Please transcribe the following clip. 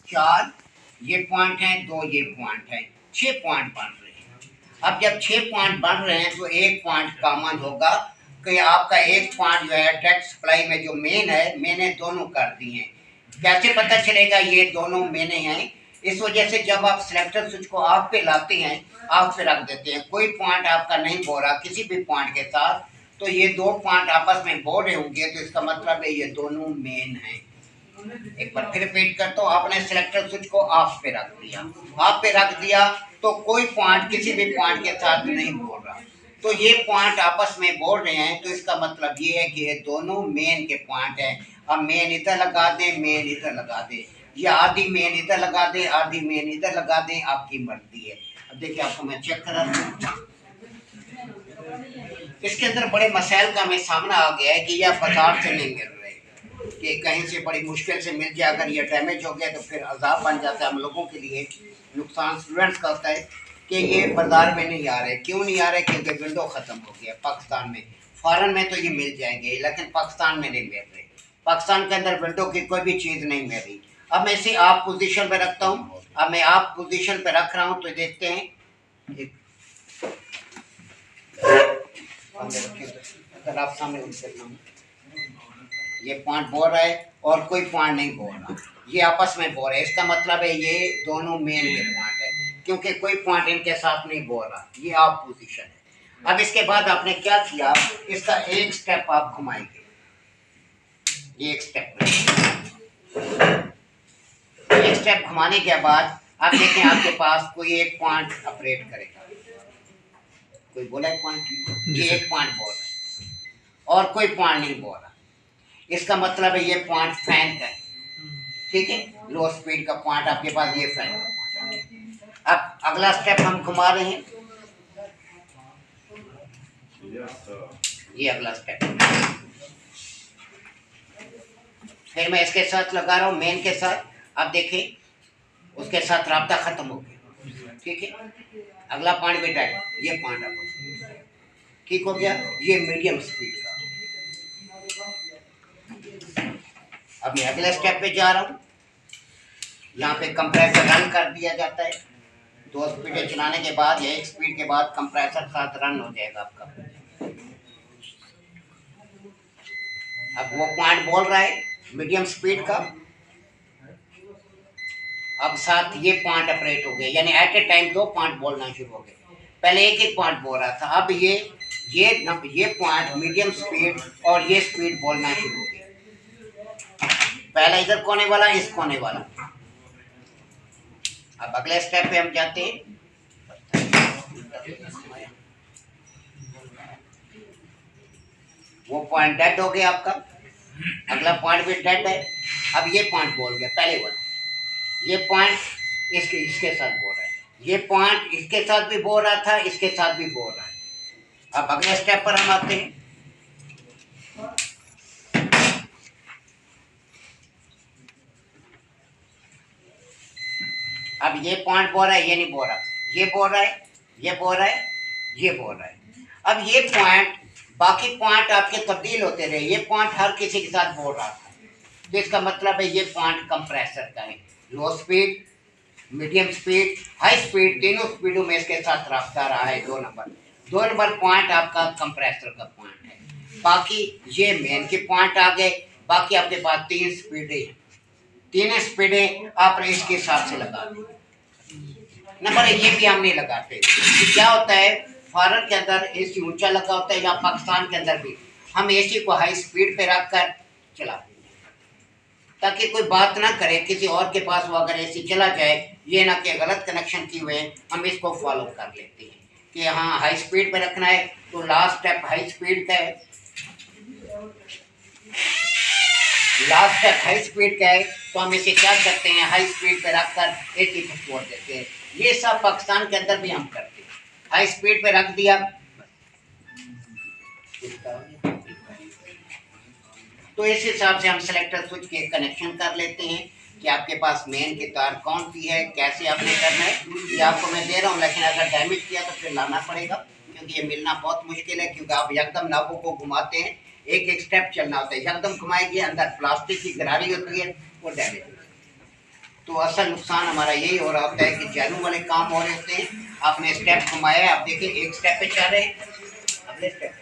4 ये पॉइंट हैं, 2 ये पॉइंट हैं, 6 पॉइंट बन रहे हैं। अब जब 6 पॉइंट बन रहे हैं तो एक पॉइंट कॉमन होगा कि आपका एक पॉइंट जो है डायरेक्ट सप्लाई में जो मेन है, मैंने दोनों कर दी हैं। कैसे पता चलेगा ये दोनों मैंने हैं? इस वजह से जब आप सिलेक्टर स्विच को ऑफ पे लाते हैं, ऑफ पे रख देते हैं, कोई पॉइंट आपका नहीं बोल रहा किसी भी पॉइंट के साथ, तो ये दो पॉइंट आपस में बोल रहे होंगे, तो इसका मतलब है ये दोनों मेन हैं। एक बार फिर रिपीट करता हूँ, आपने सिलेक्टर स्विच को ऑफ पे रख दिया, ऑफ पे रख दिया तो कोई पॉइंट किसी भी पॉइंट के साथ नहीं बोल रहा, तो ये पॉइंट आपस में बोल रहे हैं, तो इसका मतलब ये है कि ये दोनों मेन के पॉइंट हैं। अब मेन इधर लगा दें, मेन इधर लगा दें, या आधी मेन इधर लगा दें, आधी मेन इधर लगा दें, आपकी मर्जी है। अब देखिए आपको मैं चेक करा दूं, इसके अंदर बड़े मसाइल का हमें सामना आ गया है कि यह बाजार से नहीं मिल रहे, कि कहीं से बड़ी मुश्किल से मिल जाए, अगर ये डैमेज हो गया तो फिर अजाब बन जाता है हम लोगों के लिए, नुकसान स्टूडेंट्स का होता है कि ये बाजार में नहीं आ रहे। क्यों नहीं आ रहे? क्योंकि विंडो ख़त्म हो गया पाकिस्तान में। फ़ॉरेन में तो ये मिल जाएंगे लेकिन पाकिस्तान में नहीं मिल रहे, पाकिस्तान के अंदर विंडो की कोई भी चीज़ नहीं मिल रही। अब मैं इसे आप पोजीशन पे रखता हूँ, अब मैं आप पोजीशन पे रख रहा हूँ तो देखते हैं, अगर आप सामने ये पॉइंट बोल रहा है और कोई पॉइंट नहीं बोल रहा, ये आपस में बोल रहे हैं, इसका मतलब है ये दोनों मेन के पॉइंट है, क्योंकि कोई पॉइंट इनके साथ नहीं बोल रहा, ये आप पोजीशन है। अब इसके बाद आपने क्या किया, इसका एक स्टेप आप घुमाएंगे, एक स्टेप, एक स्टेप घुमाने के बाद आप देखें आपके पास कोई एक पॉइंट ऑपरेट करेगा, कोई बोला एक पॉइंट, ये एक पॉइंट बोल रहा है और कोई पॉइंट नहीं बोल रहा, इसका मतलब है ये पॉइंट फैन का है, ठीक है, लो स्पीड का पॉइंट आपके पास, ये फैन का पॉइंट। अब अगला स्टेप हम घुमा रहे हैं, ये अगला स्टेप, फिर मैं इसके साथ लगा रहा हूँ मेन के साथ, अब देखें उसके साथ राब्ता खत्म हो गया, ठीक है, अगला पॉइंट बेटा है, ये पॉइंट आप ठीक हो गया, ये मीडियम स्पीड का। अब मैं अगले स्टेप पे जा रहा हूँ, यहाँ पे कंप्रेसर रन कर दिया जाता है, 2 स्पीडें चलाने के बाद या 1 स्पीड के बाद कंप्रेसर साथ रन हो जाएगा आपका। अब वो पॉइंट बोल रहा है मीडियम स्पीड का, अब साथ ये पॉइंट ऑपरेट हो गए, यानी एट ए टाइम 2 पॉइंट बोलना शुरू हो गए, पहले एक एक पॉइंट बोल रहा था, अब ये पॉइंट मीडियम स्पीड और ये स्पीड बोलना शुरू हो गया, पहला इधर कोने वाला, इस कोने वाला। अब अगले स्टेप पे हम जाते हैं, वो पॉइंट डेड हो गया आपका, अगला पॉइंट भी डेड है, अब ये पॉइंट बोल गया पहले वाला, ये पॉइंट इसके साथ बोल रहा है, ये पॉइंट इसके साथ भी बोल रहा था, इसके साथ भी बोल रहा है। अब अगले स्टेप पर हम आते हैं, अब ये पॉइंट बोल रहा है, ये नहीं बोल रहा, ये बोल रहा है, ये बोल रहा है, ये बोल रहा है। अब ये पॉइंट, बाकी पॉइंट आपके तब्दील होते रहे, ये पॉइंट हर किसी के साथ बोल रहा था, तो इसका मतलब है ये पॉइंट कंप्रेसर का है, लो speed, medium speed, high speed, तीनों स्पीडों में इसके साथ रफ्ता रहा है। 2 नंबर पॉइंट आपका कंप्रेसर का पॉइंट है, बाकी ये मेन के पॉइंट आ गए, बाकी आपके पास 3 स्पीडें, 3 स्पीडें आप रेस के हिसाब से लगा दें। नंबर ये भी हम नहीं लगाते, तो क्या होता है फॉरेन के अंदर एसी ऊंचा लगा होता है, या पाकिस्तान के अंदर भी हम एसी को हाई स्पीड पे रख कर चलाते हैं, ताकि कोई बात ना करे किसी और के पास वो अगर एसी चला जाए, ये ना कि गलत कनेक्शन की हुए, हम इसको फॉलो कर लेते हैं कि हाँ हाई स्पीड पे रखना है, तो लास्ट स्टेप हाई स्पीड का है, लास्ट स्टेप हाई स्पीड का है, तो हम इसे क्या करते हैं, हाई स्पीड पे रखकर एसी को छोड़ देते हैं। ये सब पाकिस्तान के अंदर भी हम करते हैं, हाई स्पीड पे रख दिया, तो इस हिसाब से हम सिलेक्टर स्विच के कनेक्शन कर लेते हैं कि आपके पास मेन की तार कौन सी है, कैसे आपने करना है, ये आपको मैं दे रहा हूँ, लेकिन अगर डैमेज किया तो फिर लाना पड़ेगा, क्योंकि ये मिलना बहुत मुश्किल है, क्योंकि आप यकदम नाभों को घुमाते हैं, एक एक स्टेप चलना होता है, यकदम घुमाएंगे अंदर प्लास्टिक की गरारी होती है, वो डैमेज होती है। तो असल नुकसान हमारा यही हो रहा होता है कि जानू वाले काम हो रहे होते हैं। आपने स्टेप घुमाया, आप देखिए एक स्टेप पे जा रहे हैं, अगले स्टेप